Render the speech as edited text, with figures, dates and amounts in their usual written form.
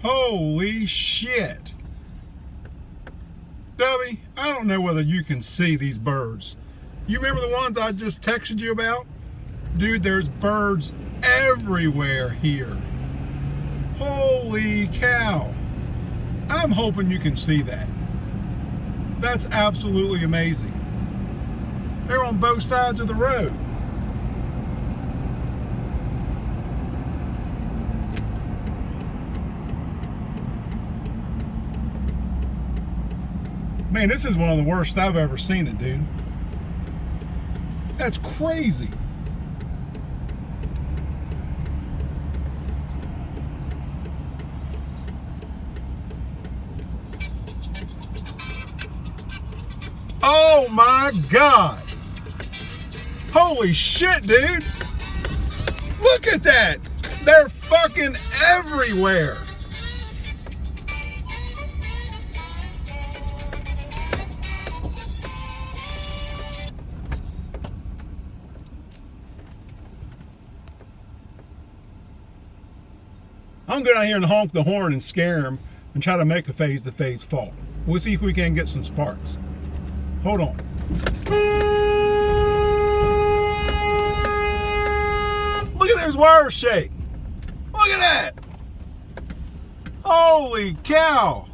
Holy shit. Dubby, I don't know whether you can see these birds. You remember the ones I just texted you about? Dude, there's birds everywhere here. Holy cow. I'm hoping you can see that. That's absolutely amazing. They're on both sides of the road. Man, this is one of the worst I've ever seen it, dude. That's crazy. Oh my God. Holy shit, dude. Look at that. They're fucking everywhere. I'm going out here and honk the horn and scare them and try to make a phase-to-phase fault. We'll see if we can get some sparks. Hold on. Look at those wires shake. Look at that. Holy cow.